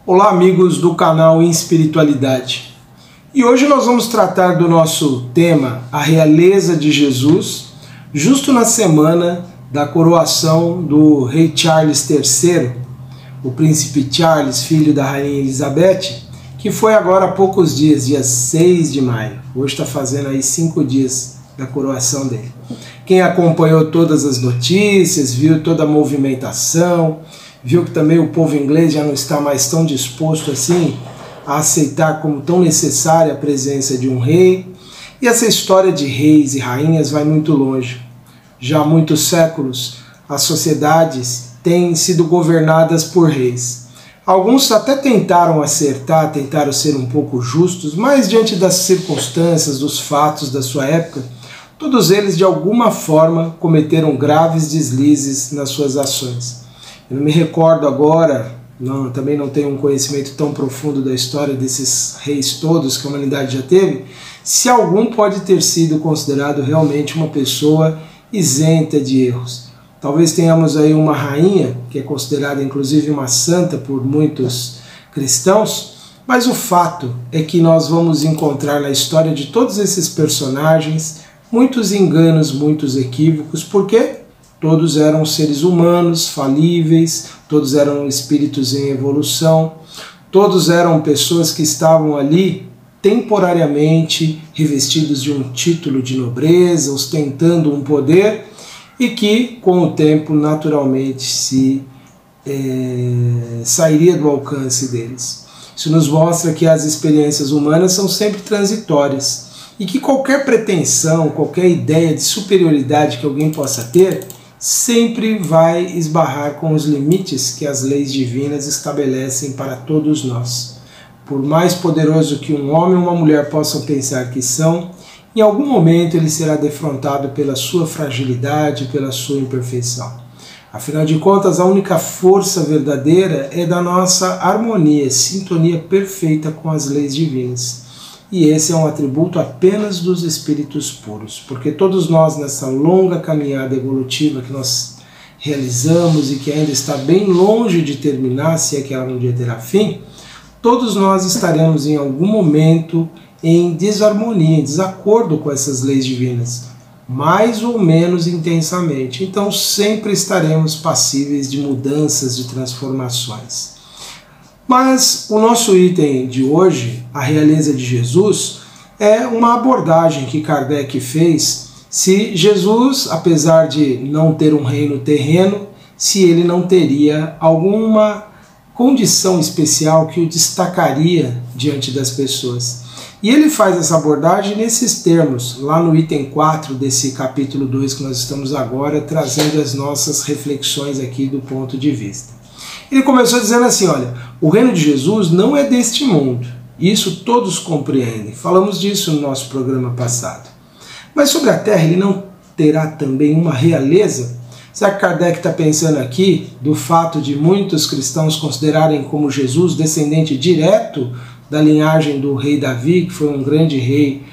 Olá amigos do canal Espiritualidade. E hoje nós vamos tratar do nosso tema, a realeza de Jesus, justo na semana da coroação do rei Charles III, o príncipe Charles, filho da rainha Elizabeth, que foi agora há poucos dias, dia 6 de maio. Hoje está fazendo aí 5 dias da coroação dele. Quem acompanhou todas as notícias, viu toda a movimentação, viu que também o povo inglês já não está mais tão disposto assim a aceitar como tão necessária a presença de um rei. E essa história de reis e rainhas vai muito longe. Já há muitos séculos as sociedades têm sido governadas por reis. Alguns até tentaram acertar, tentaram ser um pouco justos, mas diante das circunstâncias, dos fatos da sua época, todos eles de alguma forma cometeram graves deslizes nas suas ações. Eu não me recordo agora, também não tenho um conhecimento tão profundo da história desses reis todos que a humanidade já teve, se algum pode ter sido considerado realmente uma pessoa isenta de erros. Talvez tenhamos aí uma rainha, que é considerada inclusive uma santa por muitos cristãos, mas o fato é que nós vamos encontrar na história de todos esses personagens muitos enganos, muitos equívocos, porque todos eram seres humanos, falíveis, todos eram espíritos em evolução, todos eram pessoas que estavam ali temporariamente revestidos de um título de nobreza, ostentando um poder e que, com o tempo, naturalmente sairia do alcance deles. Isso nos mostra que as experiências humanas são sempre transitórias e que qualquer pretensão, qualquer ideia de superioridade que alguém possa ter, sempre vai esbarrar com os limites que as leis divinas estabelecem para todos nós. Por mais poderoso que um homem ou uma mulher possam pensar que são, em algum momento ele será defrontado pela sua fragilidade, pela sua imperfeição. Afinal de contas, a única força verdadeira é da nossa harmonia, sintonia perfeita com as leis divinas. E esse é um atributo apenas dos espíritos puros, porque todos nós nessa longa caminhada evolutiva que nós realizamos e que ainda está bem longe de terminar, se é que ela um dia terá fim, todos nós estaremos em algum momento em desarmonia, em desacordo com essas leis divinas, mais ou menos intensamente. Então sempre estaremos passíveis de mudanças, de transformações. Mas o nosso item de hoje, a realeza de Jesus, é uma abordagem que Kardec fez se Jesus, apesar de não ter um reino terreno, se ele não teria alguma condição especial que o destacaria diante das pessoas. E ele faz essa abordagem nesses termos, lá no item 4 desse capítulo 2 que nós estamos agora, trazendo as nossas reflexões aqui do ponto de vista. Ele começou dizendo assim, olha, o reino de Jesus não é deste mundo, isso todos compreendem, falamos disso no nosso programa passado. Mas sobre a terra ele não terá também uma realeza? Será que Kardec está pensando aqui do fato de muitos cristãos considerarem como Jesus descendente direto da linhagem do rei Davi, que foi um grande rei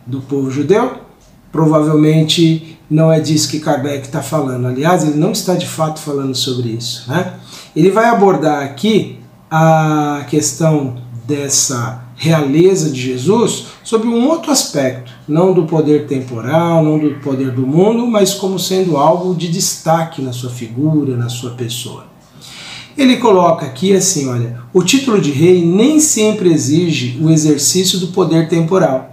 do povo judeu? Provavelmente não é disso que Kardec está falando. Aliás, ele não está de fato falando sobre isso, né? Ele vai abordar aqui a questão dessa realeza de Jesus sob um outro aspecto, não do poder temporal, não do poder do mundo, mas como sendo algo de destaque na sua figura, na sua pessoa. Ele coloca aqui assim, olha, o título de rei nem sempre exige o exercício do poder temporal.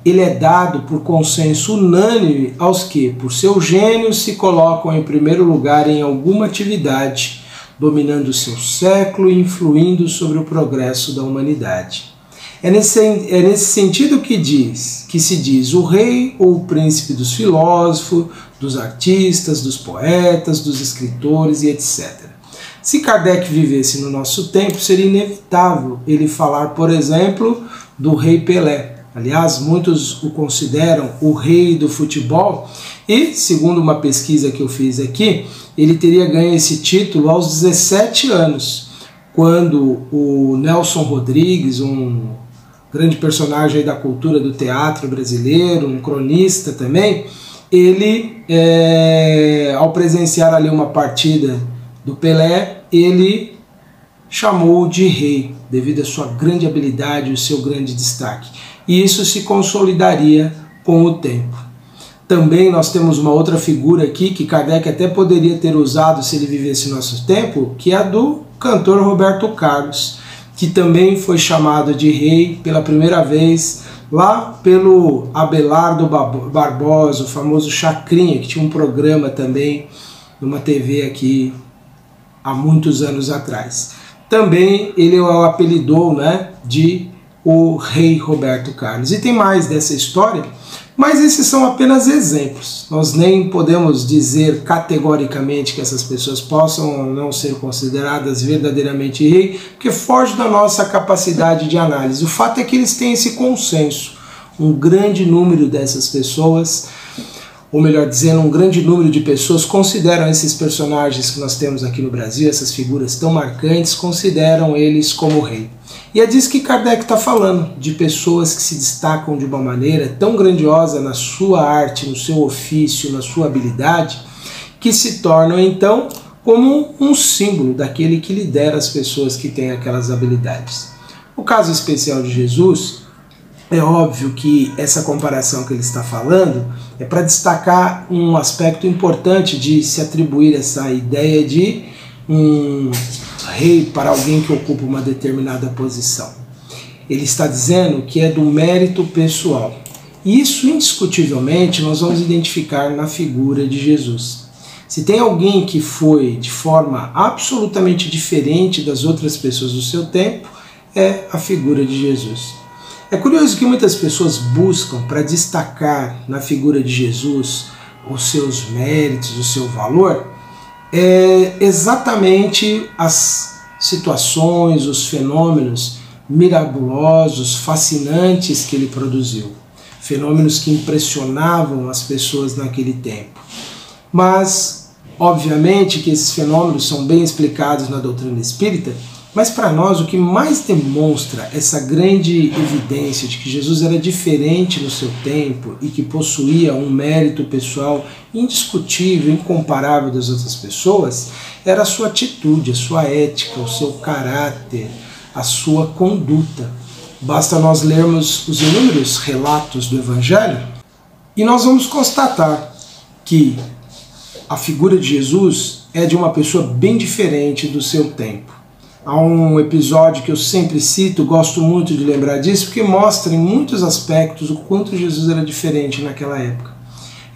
Ele é dado por consenso unânime aos que, por seu gênio, se colocam em primeiro lugar em alguma atividade, dominando o seu século e influindo sobre o progresso da humanidade. É nesse sentido que se diz o rei ou o príncipe dos filósofos, dos artistas, dos poetas, dos escritores e etc. Se Kardec vivesse no nosso tempo, seria inevitável ele falar, por exemplo, do rei Pelé. Aliás, muitos o consideram o rei do futebol e, segundo uma pesquisa que eu fiz aqui, ele teria ganho esse título aos 17 anos, quando o Nelson Rodrigues, um grande personagem da cultura do teatro brasileiro, um cronista também, ele, ao presenciar ali uma partida do Pelé, ele chamou de rei, devido à sua grande habilidade e o seu grande destaque. E isso se consolidaria com o tempo. Também nós temos uma outra figura aqui que Kardec até poderia ter usado se ele vivesse no nosso tempo, que é a do cantor Roberto Carlos, que também foi chamado de rei pela primeira vez lá pelo Abelardo Barbosa, o famoso Chacrinha, que tinha um programa também numa TV aqui há muitos anos atrás. Também ele o apelidou, né, de o rei Roberto Carlos. E tem mais dessa história, mas esses são apenas exemplos. Nós nem podemos dizer categoricamente que essas pessoas possam ou não ser consideradas verdadeiramente rei, porque foge da nossa capacidade de análise. O fato é que eles têm esse consenso. Um grande número dessas pessoas, ou melhor dizendo, um grande número de pessoas consideram esses personagens que nós temos aqui no Brasil, essas figuras tão marcantes, consideram eles como rei. E é disso que Kardec está falando, de pessoas que se destacam de uma maneira tão grandiosa na sua arte, no seu ofício, na sua habilidade, que se tornam então como um símbolo daquele que lidera as pessoas que têm aquelas habilidades. O caso especial de Jesus, é óbvio que essa comparação que ele está falando é para destacar um aspecto importante de se atribuir essa ideia de um rei para alguém que ocupa uma determinada posição. Ele está dizendo que é do mérito pessoal. E isso, indiscutivelmente, nós vamos identificar na figura de Jesus. Se tem alguém que foi de forma absolutamente diferente das outras pessoas do seu tempo, é a figura de Jesus. É curioso que muitas pessoas buscam para destacar na figura de Jesus os seus méritos, o seu valor, exatamente as situações, os fenômenos miraculosos, fascinantes que ele produziu. Fenômenos que impressionavam as pessoas naquele tempo. Mas, obviamente, que esses fenômenos são bem explicados na doutrina espírita, mas para nós o que mais demonstra essa grande evidência de que Jesus era diferente no seu tempo e que possuía um mérito pessoal indiscutível, incomparável das outras pessoas, era a sua atitude, a sua ética, o seu caráter, a sua conduta. Basta nós lermos os inúmeros relatos do Evangelho e nós vamos constatar que a figura de Jesus é de uma pessoa bem diferente do seu tempo. Há um episódio que eu sempre cito, gosto muito de lembrar disso, porque mostra em muitos aspectos o quanto Jesus era diferente naquela época.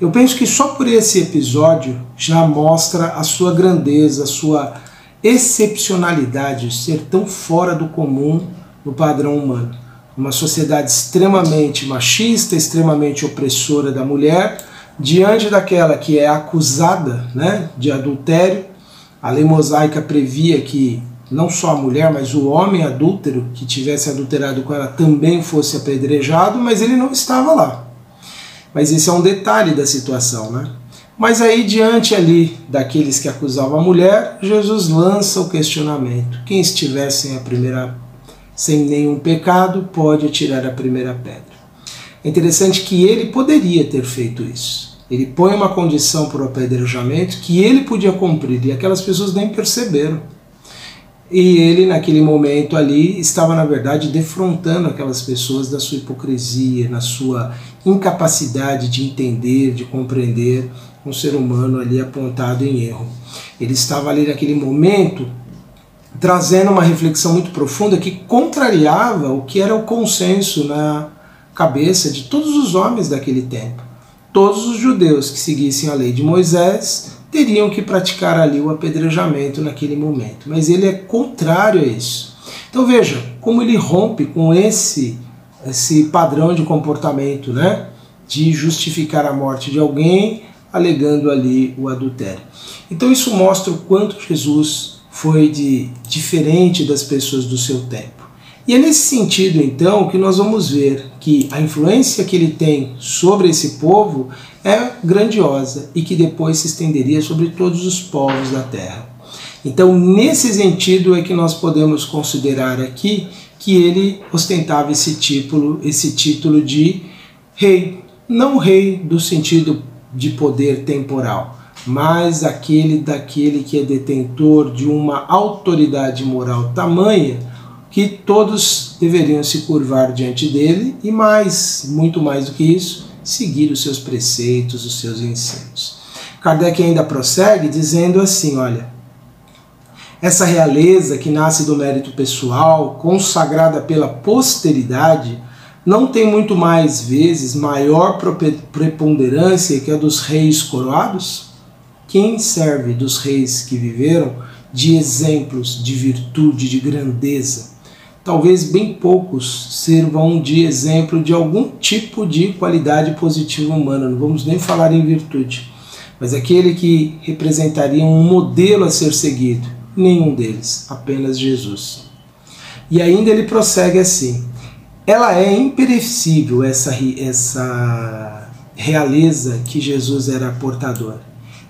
Eu penso que só por esse episódio já mostra a sua grandeza, a sua excepcionalidade, de ser tão fora do comum no padrão humano. Uma sociedade extremamente machista, extremamente opressora da mulher, diante daquela que é acusada, né, de adultério. A lei mosaica previa que não só a mulher, mas o homem adúltero que tivesse adulterado com ela também fosse apedrejado, mas ele não estava lá. Mas esse é um detalhe da situação, né? Mas aí, diante ali daqueles que acusavam a mulher, Jesus lança o questionamento. Quem estiver sem nenhum pecado pode atirar a primeira pedra. É interessante que ele poderia ter feito isso. Ele põe uma condição para o apedrejamento que ele podia cumprir e aquelas pessoas nem perceberam. E ele, naquele momento ali, estava, na verdade, defrontando aquelas pessoas da sua hipocrisia, na sua incapacidade de entender, de compreender um ser humano ali apontado em erro. Ele estava ali, naquele momento, trazendo uma reflexão muito profunda que contrariava o que era o consenso na cabeça de todos os homens daquele tempo. Todos os judeus que seguissem a lei de Moisés teriam que praticar ali o apedrejamento naquele momento. Mas ele é contrário a isso. Então veja como ele rompe com esse padrão de comportamento, né? De justificar a morte de alguém alegando ali o adultério. Então isso mostra o quanto Jesus foi diferente das pessoas do seu tempo. E é nesse sentido, então, que nós vamos ver que a influência que ele tem sobre esse povo é grandiosa e que depois se estenderia sobre todos os povos da terra. Então, nesse sentido é que nós podemos considerar aqui que ele ostentava esse título de rei, não rei do sentido de poder temporal, mas daquele que é detentor de uma autoridade moral tamanha que todos deveriam se curvar diante dele e muito mais do que isso, seguir os seus preceitos, os seus ensinos. Kardec ainda prossegue dizendo assim, olha, essa realeza que nasce do mérito pessoal, consagrada pela posteridade, não tem muito mais vezes maior preponderância que a dos reis coroados? Quem serve dos reis que viveram de exemplos de virtude, de grandeza? Talvez bem poucos sirvam de exemplo de algum tipo de qualidade positiva humana, não vamos nem falar em virtude, mas aquele que representaria um modelo a ser seguido, nenhum deles, apenas Jesus. E ainda ele prossegue assim, ela é imperecível essa realeza que Jesus era portador,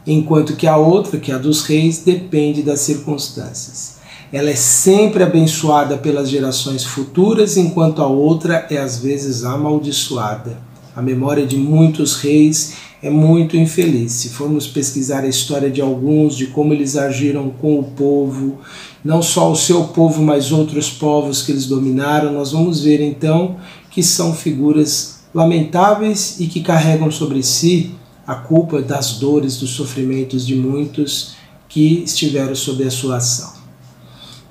enquanto que a outra, que é a dos reis, depende das circunstâncias. Ela é sempre abençoada pelas gerações futuras, enquanto a outra é às vezes amaldiçoada. A memória de muitos reis é muito infeliz. Se formos pesquisar a história de alguns, de como eles agiram com o povo, não só o seu povo, mas outros povos que eles dominaram, nós vamos ver então que são figuras lamentáveis e que carregam sobre si a culpa das dores, dos sofrimentos de muitos que estiveram sob a sua ação.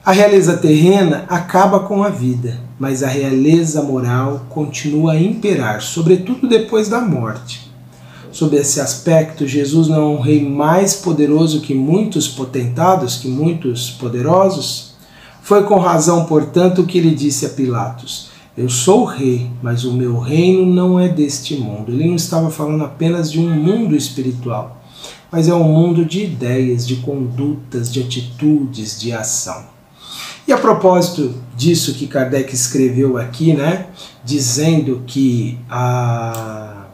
A realeza terrena acaba com a vida, mas a realeza moral continua a imperar, sobretudo depois da morte. Sob esse aspecto, Jesus não é um rei mais poderoso que muitos potentados, que muitos poderosos? Foi com razão, portanto, que ele disse a Pilatos, eu sou o rei, mas o meu reino não é deste mundo. Ele não estava falando apenas de um mundo espiritual, mas é um mundo de ideias, de condutas, de atitudes, de ação. E a propósito disso que Kardec escreveu aqui, né, dizendo que a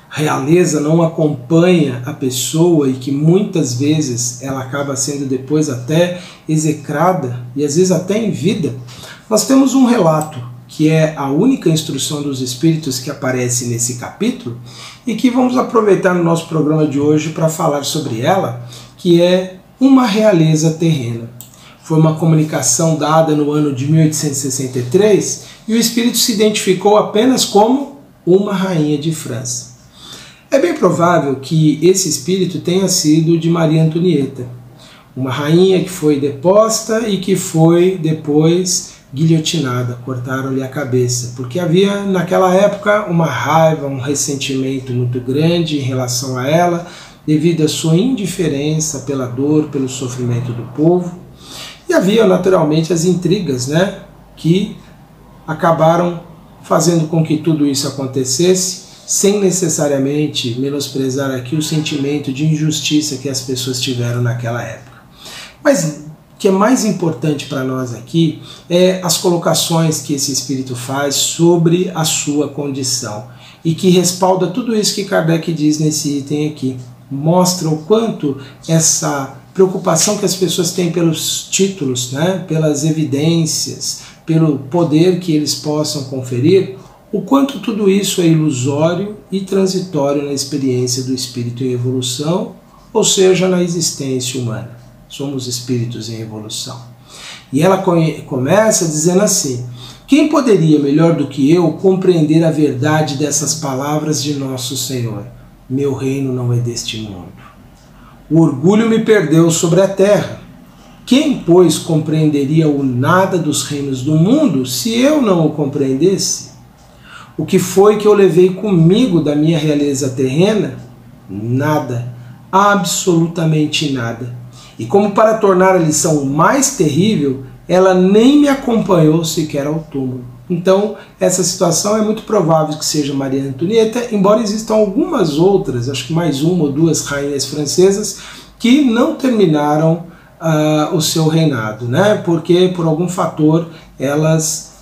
realeza não acompanha a pessoa e que muitas vezes ela acaba sendo depois até execrada e às vezes até em vida, nós temos um relato que é a única instrução dos Espíritos que aparece nesse capítulo e que vamos aproveitar no nosso programa de hoje para falar sobre ela, que é uma realeza terrena. Foi uma comunicação dada no ano de 1863 e o espírito se identificou apenas como uma rainha de França. É bem provável que esse espírito tenha sido de Maria Antonieta, uma rainha que foi deposta e que foi depois guilhotinada, cortaram-lhe a cabeça, porque havia naquela época uma raiva, um ressentimento muito grande em relação a ela, devido à sua indiferença pela dor, pelo sofrimento do povo. E havia naturalmente as intrigas, né, que acabaram fazendo com que tudo isso acontecesse, sem necessariamente menosprezar aqui o sentimento de injustiça que as pessoas tiveram naquela época. Mas o que é mais importante para nós aqui é as colocações que esse espírito faz sobre a sua condição e que respalda tudo isso que Kardec diz nesse item aqui. Mostra o quanto essa preocupação que as pessoas têm pelos títulos, né, pelas evidências, pelo poder que eles possam conferir, o quanto tudo isso é ilusório e transitório na experiência do espírito em evolução, ou seja, na existência humana. Somos espíritos em evolução. E ela começa dizendo assim, quem poderia melhor do que eu compreender a verdade dessas palavras de nosso Senhor? Meu reino não é deste mundo. O orgulho me perdeu sobre a terra. Quem, pois, compreenderia o nada dos reinos do mundo se eu não o compreendesse? O que foi que eu levei comigo da minha realeza terrena? Nada, absolutamente nada. E como para tornar a lição mais terrível, ela nem me acompanhou sequer ao túmulo. Então, essa situação é muito provável que seja Maria Antonieta, embora existam algumas outras, acho que mais uma ou duas rainhas francesas, que não terminaram o seu reinado, né? Porque por algum fator elas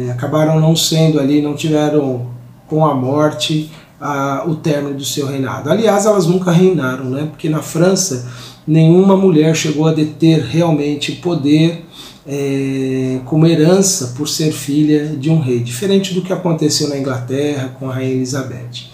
acabaram não sendo ali, não tiveram com a morte o término do seu reinado. Aliás, elas nunca reinaram, né? Porque na França nenhuma mulher chegou a deter realmente poder como herança por ser filha de um rei, diferente do que aconteceu na Inglaterra com a rainha Elizabeth.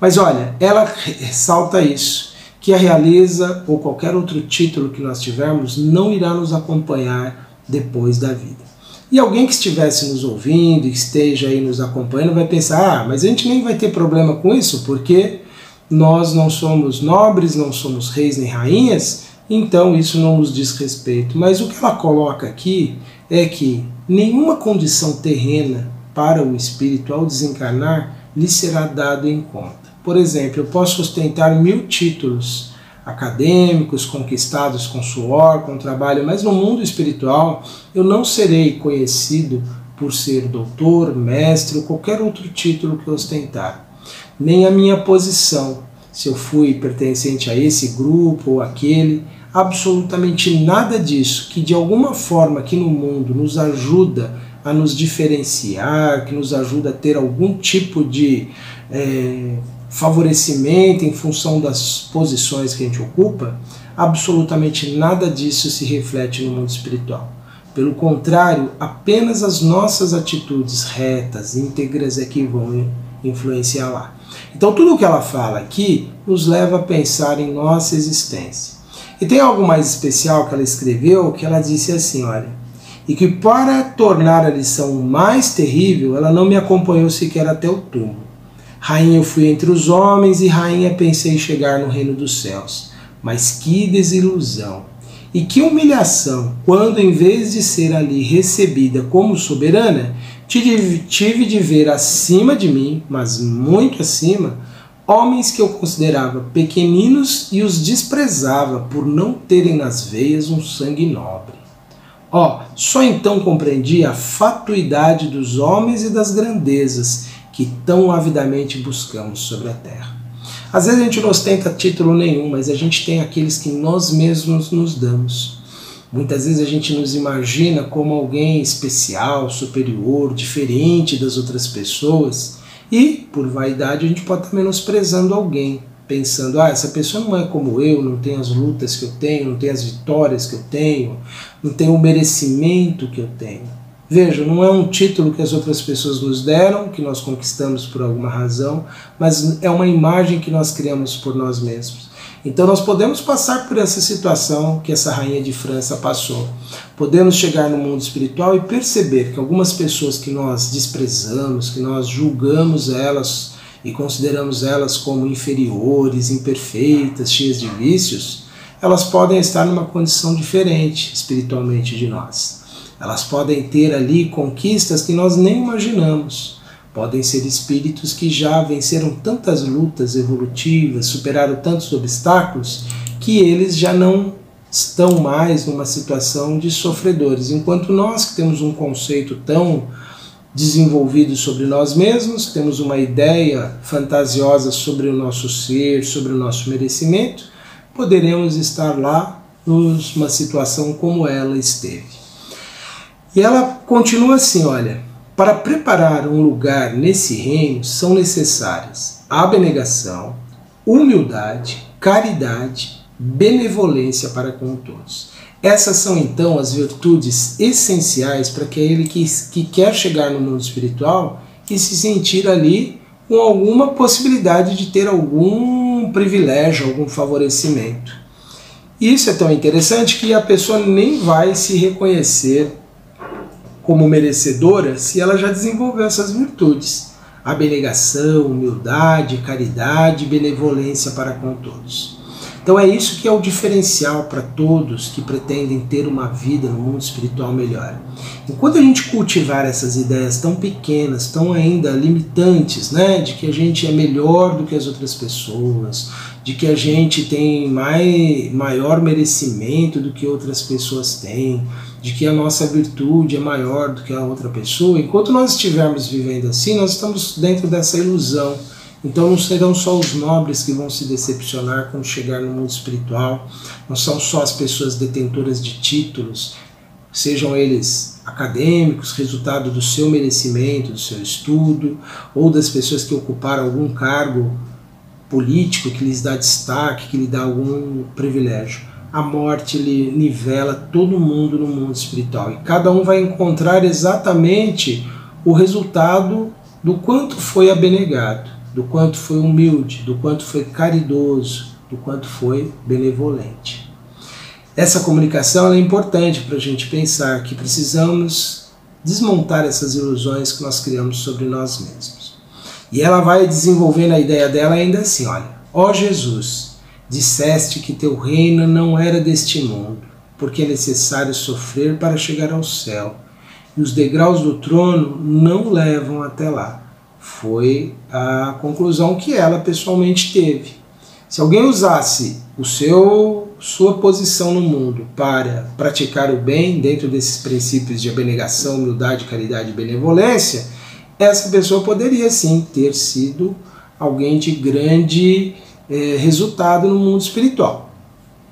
Mas olha, ela ressalta isso, que a realeza ou qualquer outro título que nós tivermos não irá nos acompanhar depois da vida. E alguém que estivesse nos ouvindo, que esteja aí nos acompanhando, vai pensar, mas a gente nem vai ter problema com isso, porque nós não somos nobres, não somos reis nem rainhas, então isso não nos diz respeito. Mas o que ela coloca aqui é que nenhuma condição terrena para o espírito ao desencarnar lhe será dado em conta. Por exemplo, eu posso ostentar 1000 títulos acadêmicos, conquistados com suor, com trabalho, mas no mundo espiritual eu não serei conhecido por ser doutor, mestre ou qualquer outro título que eu ostentar. Nem a minha posição, se eu fui pertencente a esse grupo ou aquele, absolutamente nada disso que de alguma forma aqui no mundo nos ajuda a nos diferenciar, que nos ajuda a ter algum tipo de favorecimento em função das posições que a gente ocupa, absolutamente nada disso se reflete no mundo espiritual. Pelo contrário, apenas as nossas atitudes retas, íntegras é que vão influenciar lá. Então tudo o que ela fala aqui nos leva a pensar em nossa existência. E tem algo mais especial que ela escreveu, que ela disse assim, olha, e que para tornar a lição mais terrível, ela não me acompanhou sequer até o túmulo. Rainha eu fui entre os homens e rainha pensei chegar no reino dos céus. Mas que desilusão! E que humilhação, quando em vez de ser ali recebida como soberana, tive de ver acima de mim, mas muito acima, homens que eu considerava pequeninos e os desprezava por não terem nas veias um sangue nobre. Só então compreendi a fatuidade dos homens e das grandezas que tão avidamente buscamos sobre a terra. Às vezes a gente não ostenta título nenhum, mas a gente tem aqueles que nós mesmos nos damos. Muitas vezes a gente nos imagina como alguém especial, superior, diferente das outras pessoas, e por vaidade a gente pode estar menosprezando alguém, pensando, essa pessoa não é como eu, não tem as lutas que eu tenho, não tem as vitórias que eu tenho, não tem o merecimento que eu tenho. Veja, não é um título que as outras pessoas nos deram, que nós conquistamos por alguma razão, mas é uma imagem que nós criamos por nós mesmos. Então nós podemos passar por essa situação que essa rainha de França passou. Podemos chegar no mundo espiritual e perceber que algumas pessoas que nós desprezamos, que nós julgamos elas e consideramos elas como inferiores, imperfeitas, cheias de vícios, elas podem estar numa condição diferente espiritualmente de nós. Elas podem ter ali conquistas que nós nem imaginamos. Podem ser espíritos que já venceram tantas lutas evolutivas, superaram tantos obstáculos, que eles já não estão mais numa situação de sofredores. Enquanto nós que temos um conceito tão desenvolvido sobre nós mesmos, temos uma ideia fantasiosa sobre o nosso ser, sobre o nosso merecimento, poderemos estar lá numa situação como ela esteve. E ela continua assim, olha, para preparar um lugar nesse reino são necessárias a abnegação, humildade, caridade, benevolência para com todos. Essas são então as virtudes essenciais para aquele que quer chegar no mundo espiritual e se sentir ali com alguma possibilidade de ter algum privilégio, algum favorecimento. Isso é tão interessante que a pessoa nem vai se reconhecer como merecedora se ela já desenvolveu essas virtudes. Abnegação, humildade, caridade, benevolência para com todos. Então é isso que é o diferencial para todos que pretendem ter uma vida no mundo espiritual melhor. Enquanto a gente cultivar essas ideias tão pequenas, tão ainda limitantes, né, de que a gente é melhor do que as outras pessoas, de que a gente tem maior merecimento do que outras pessoas têm, de que a nossa virtude é maior do que a outra pessoa, enquanto nós estivermos vivendo assim, nós estamos dentro dessa ilusão. Então não serão só os nobres que vão se decepcionar quando chegar no mundo espiritual, não são só as pessoas detentoras de títulos, sejam eles acadêmicos, resultado do seu merecimento, do seu estudo, ou das pessoas que ocuparam algum cargo político que lhes dá destaque, que lhe dá algum privilégio. A morte nivela todo mundo no mundo espiritual e cada um vai encontrar exatamente o resultado do quanto foi abnegado. do quanto foi humilde, do quanto foi caridoso, do quanto foi benevolente. Essa comunicação é importante para a gente pensar que precisamos desmontar essas ilusões que nós criamos sobre nós mesmos. E ela vai desenvolvendo a ideia dela ainda assim, olha, ó Jesus, disseste que teu reino não era deste mundo, porque é necessário sofrer para chegar ao céu, e os degraus do trono não levam até lá. Foi a conclusão que ela pessoalmente teve. Se alguém usasse sua posição no mundo para praticar o bem dentro desses princípios de abnegação, humildade, caridade e benevolência, essa pessoa poderia sim ter sido alguém de grande resultado no mundo espiritual.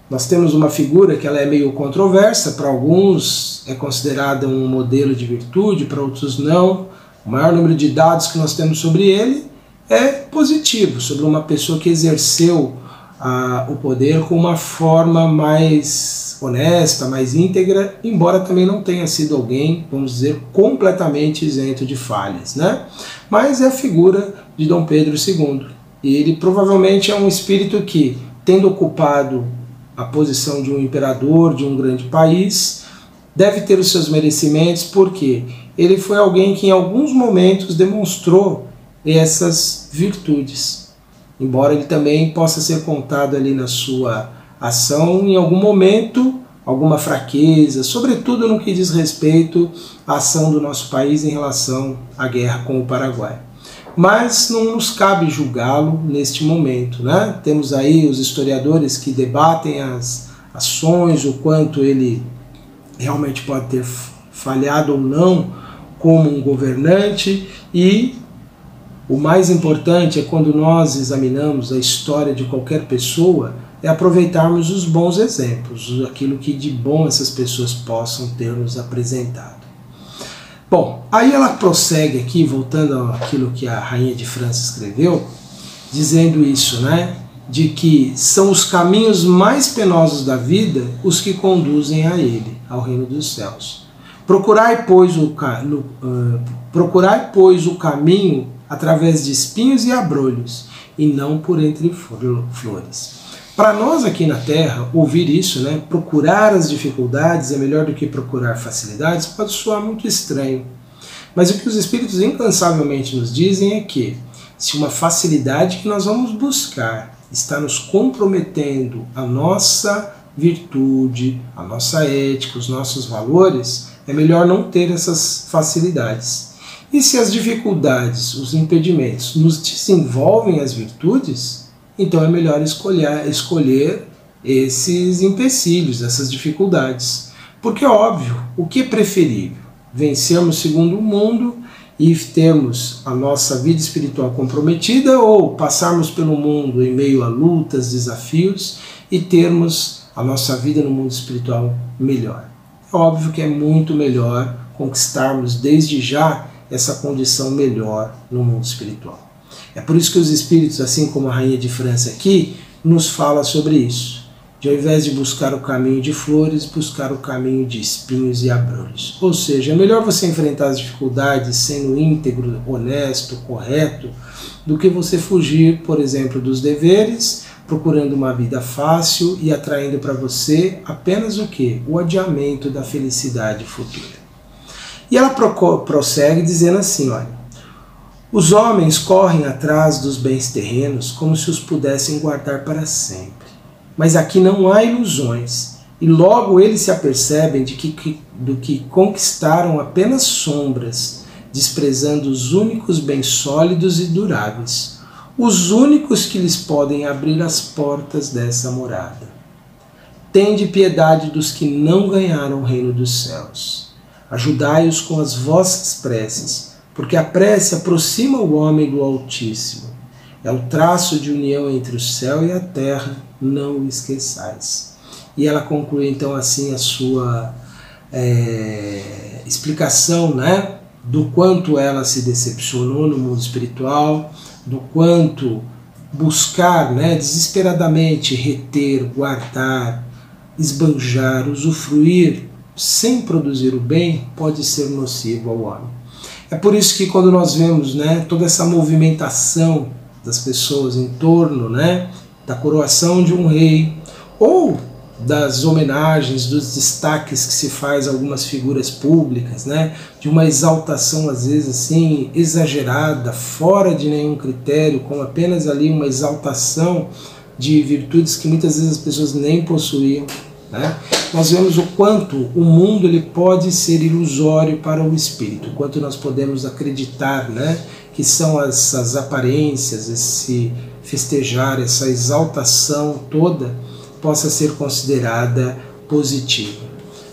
Nós temos uma figura que ela é meio controversa, para alguns é considerada um modelo de virtude, para outros não. O maior número de dados que nós temos sobre ele é positivo, sobre uma pessoa que exerceu o poder com uma forma mais honesta, mais íntegra, embora também não tenha sido alguém, vamos dizer, completamente isento de falhas, né? Mas é a figura de Dom Pedro II. E ele provavelmente é um espírito que, tendo ocupado a posição de um imperador de um grande país, deve ter os seus merecimentos, porque ele foi alguém que em alguns momentos demonstrou essas virtudes. Embora ele também possa ser contado ali na sua ação, em algum momento, alguma fraqueza, sobretudo no que diz respeito à ação do nosso país em relação à guerra com o Paraguai. Mas não nos cabe julgá-lo neste momento, né? Temos aí os historiadores que debatem as ações, o quanto ele realmente pode ter falhado ou não como um governante, e o mais importante é, quando nós examinamos a história de qualquer pessoa, é aproveitarmos os bons exemplos, aquilo que de bom essas pessoas possam ter nos apresentado. Bom, aí ela prossegue aqui, voltando àquilo que a Rainha de França escreveu, dizendo isso, né? De que são os caminhos mais penosos da vida os que conduzem a ele, ao reino dos céus. Procurai, pois, o caminho através de espinhos e abrolhos, e não por entre flores. Para nós aqui na Terra, ouvir isso, né, procurar as dificuldades é melhor do que procurar facilidades, pode soar muito estranho. Mas o que os Espíritos incansavelmente nos dizem é que, se uma facilidade que nós vamos buscar está nos comprometendo a nossa virtude, a nossa ética, os nossos valores, é melhor não ter essas facilidades. E se as dificuldades, os impedimentos, nos desenvolvem as virtudes, então é melhor escolher esses empecilhos, essas dificuldades. Porque, óbvio, o que é preferível? Vencermos segundo o mundo e termos a nossa vida espiritual comprometida, ou passarmos pelo mundo em meio a lutas, desafios, e termos a nossa vida no mundo espiritual melhor? É óbvio que é muito melhor conquistarmos desde já essa condição melhor no mundo espiritual. É por isso que os Espíritos, assim como a Rainha de França aqui, nos fala sobre isso. De, ao invés de buscar o caminho de flores, buscar o caminho de espinhos e abrolhos. Ou seja, é melhor você enfrentar as dificuldades sendo íntegro, honesto, correto, do que você fugir, por exemplo, dos deveres, procurando uma vida fácil e atraindo para você apenas o quê? O adiamento da felicidade futura. E ela prossegue dizendo assim, olha, os homens correm atrás dos bens terrenos como se os pudessem guardar para sempre. Mas aqui não há ilusões, e logo eles se apercebem do que conquistaram apenas sombras, desprezando os únicos bens sólidos e duráveis, os únicos que lhes podem abrir as portas dessa morada. Tende piedade dos que não ganharam o reino dos céus. Ajudai-os com as vossas preces, porque a prece aproxima o homem do Altíssimo. É o traço de união entre o céu e a terra, não o esqueçais. E ela conclui então assim a sua explicação, né, do quanto ela se decepcionou no mundo espiritual, do quanto buscar, né, desesperadamente reter, guardar, esbanjar, usufruir, sem produzir o bem, pode ser nocivo ao homem. É por isso que quando nós vemos, né, toda essa movimentação das pessoas em torno, né, da coroação de um rei, ou das homenagens, dos destaques que se faz a algumas figuras públicas, né, de uma exaltação às vezes assim exagerada, fora de nenhum critério, com apenas ali uma exaltação de virtudes que muitas vezes as pessoas nem possuíam, né? Nós vemos o quanto o mundo ele pode ser ilusório para o espírito, o quanto nós podemos acreditar, né, que são essas aparências, esse festejar, essa exaltação toda possa ser considerada positiva.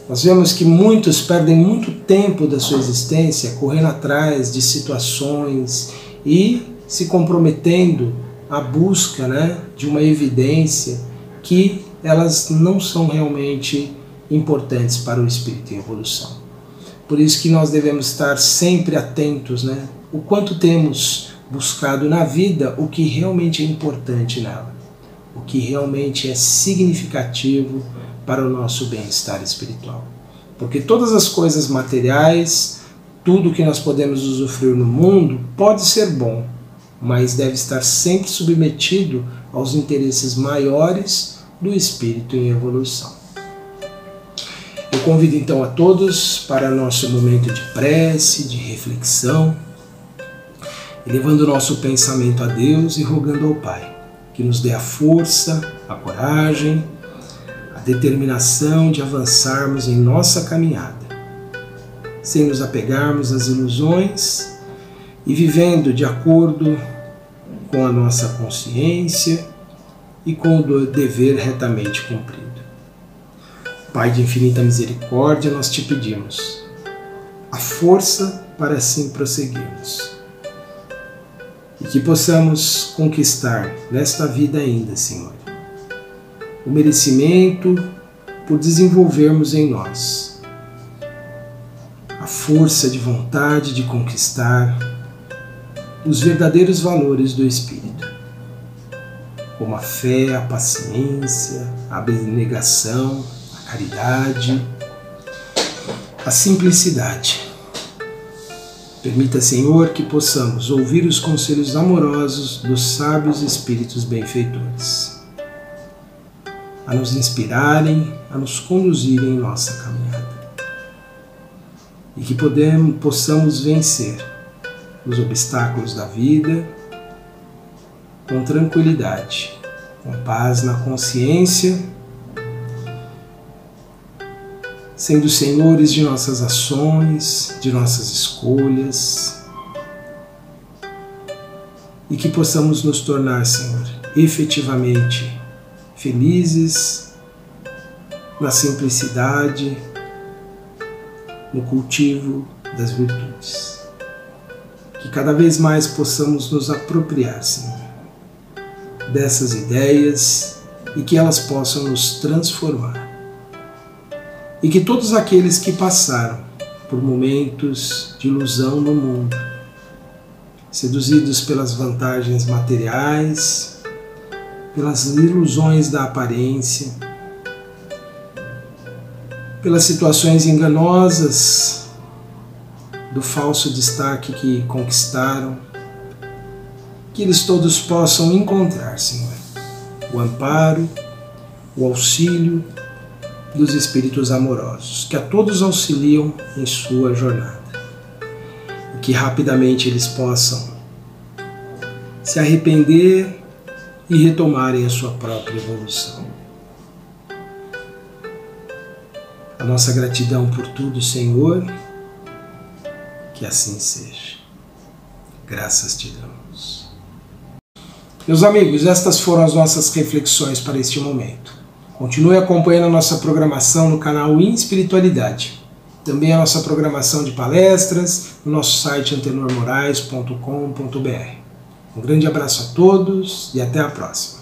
Nós vemos que muitos perdem muito tempo da sua existência correndo atrás de situações e se comprometendo à busca, né, de uma evidência que elas não são realmente importantes para o espírito em evolução. Por isso que nós devemos estar sempre atentos, né, o quanto temos buscado na vida o que realmente é importante nela, o que realmente é significativo para o nosso bem-estar espiritual. Porque todas as coisas materiais, tudo que nós podemos usufruir no mundo, pode ser bom, mas deve estar sempre submetido aos interesses maiores do espírito em evolução. Eu convido então a todos para nosso momento de prece, de reflexão, elevando o nosso pensamento a Deus e rogando ao Pai que nos dê a força, a coragem, a determinação de avançarmos em nossa caminhada, sem nos apegarmos às ilusões e vivendo de acordo com a nossa consciência e com o dever retamente cumprido. Pai de infinita misericórdia, nós te pedimos a força para assim prosseguirmos e que possamos conquistar nesta vida ainda, Senhor, o merecimento por desenvolvermos em nós a força de vontade de conquistar os verdadeiros valores do Espírito, como a fé, a paciência, a abnegação, a caridade, a simplicidade. Permita, Senhor, que possamos ouvir os conselhos amorosos dos sábios espíritos benfeitores, a nos inspirarem, a nos conduzirem em nossa caminhada, e que possamos vencer os obstáculos da vida com tranquilidade, com paz na consciência, sendo senhores de nossas ações, de nossas escolhas, e que possamos nos tornar, Senhor, efetivamente felizes na simplicidade, no cultivo das virtudes. Que cada vez mais possamos nos apropriar, Senhor, dessas ideias e que elas possam nos transformar. E que todos aqueles que passaram por momentos de ilusão no mundo, seduzidos pelas vantagens materiais, pelas ilusões da aparência, pelas situações enganosas do falso destaque que conquistaram, que eles todos possam encontrar, Senhor, o amparo, o auxílio dos Espíritos amorosos, que a todos auxiliam em sua jornada, e que rapidamente eles possam se arrepender e retomarem a sua própria evolução. A nossa gratidão por tudo, Senhor, que assim seja. Graças te damos. Meus amigos, estas foram as nossas reflexões para este momento. Continue acompanhando a nossa programação no canal Inspiritualidade. Também a nossa programação de palestras no nosso site antenormorais.com.br. Um grande abraço a todos e até a próxima.